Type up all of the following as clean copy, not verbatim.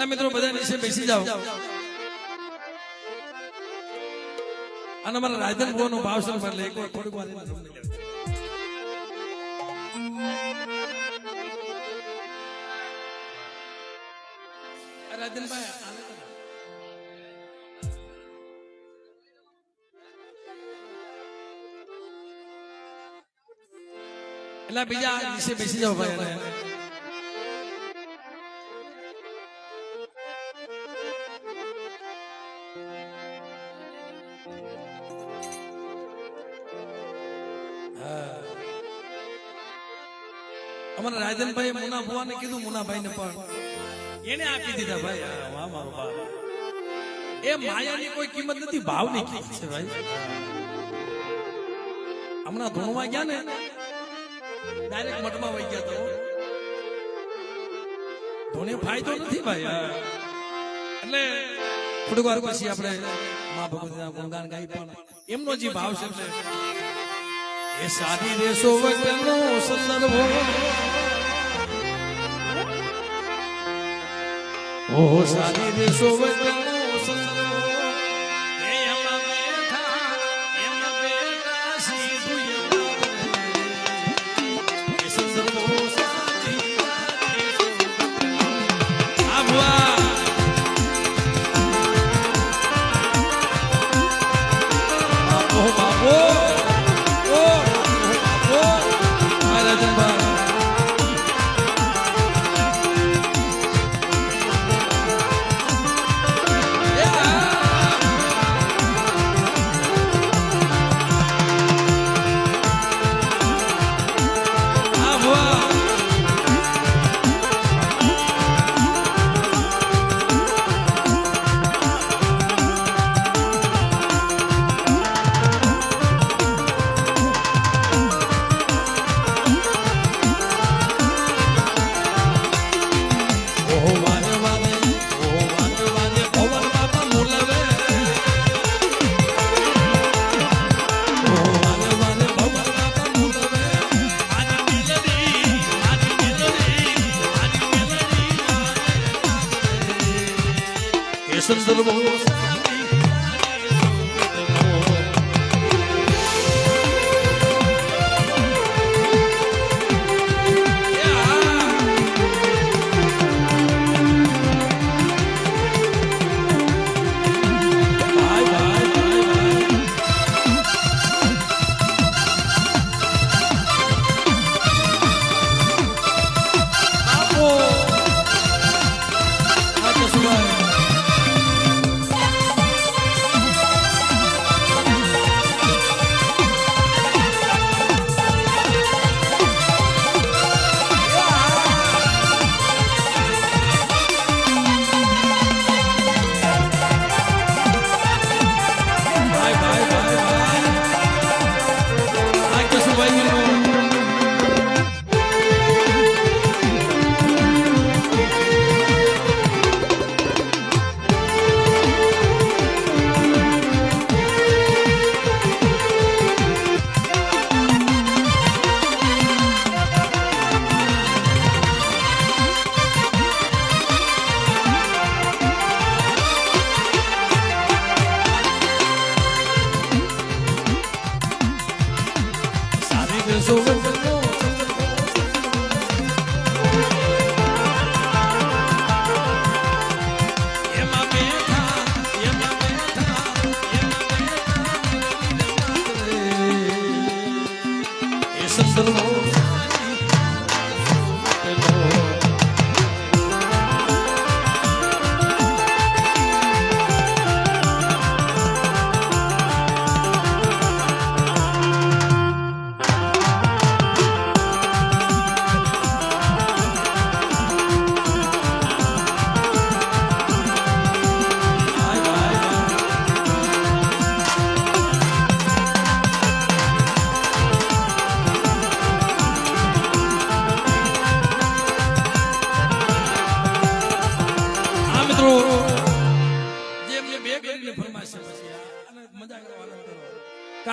મિત્રો બધા નીચે બેસી જાઓ અને મારા રાજન ભુવાનો ભાવ છે એટલે એકવાર થોડીક વાર રાજનભાઈ એટલે બીજા નીચે બેસી જાઓ ભાઈ અમારા રાજનભાઈ મુના ભુવાને કીધું મુનાભાઈ ને પણ એને આપી દીધા ભાઈ વાહ મારો બાપ એ માયાની કોઈ કિંમત નથી ભાવની કિંમત છે ભાઈ હમણાં ધૂણવા ગયા ને ડાયરેક્ટ મઠમાં વહી ગયા તો ધૂણે ફાયદો નથી ભાઈ એટલે થોડીક વાર પછી આપણે મા ભગવતીના ગુણગાન ગાઈ પણ એમનો જે ભાવ છે એ સાદી દેશો વગરનો સંદર્ભો ઓહો સાદી દેશો વગરનો સંદર્ભો એ એમના બેઠા સીધું એ સંદર્ભો સાદી આભવા બાપો બાપો સંદર્ભો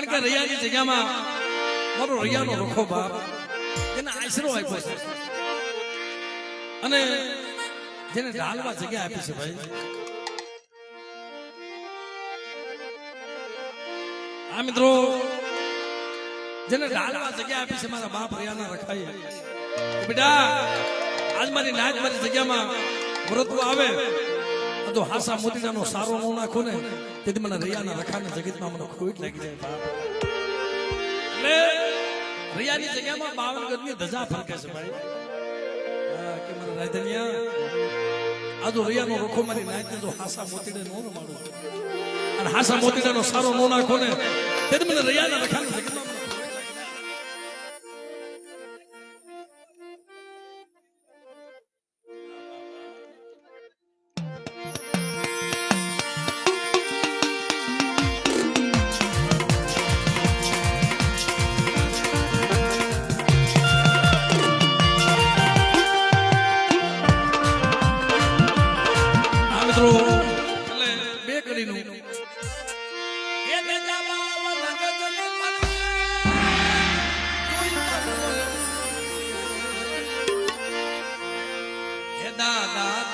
કારણ કે રૈયાની જગ્યામાં મારો રૈયાનો રખો બાપ એને આશરો આપ્યો છે અને જેને ઢાલવા જગ્યા આપી છે ભાઈ. આ મિત્રો જેને ઢાલવા જગ્યા આપી છે મારા બાપ રૈયાના રખાય બેટા આજ મારી નાચ મારી જગ્યામાં વ્રતવા આવે તો હાસા મોતીડાનો સારો નો નાખો ને તેથી મને રૈયાના રખાને જગતમાં મને ખોટ લાગી જાય બાપ. એટલે રૈયાની જગ્યામાં 52 ગજની ધજા ફરકે છે ભાઈ. કે મને રાધનિયા આ તો રૈયાનો રખો મારી નાચને જો હાસા મોતીડે નો રમાડું અને હાસા મોતીડાનો સારો નો નાખો ને તેથી મને રૈયાના રખાને જગતમાં દાદા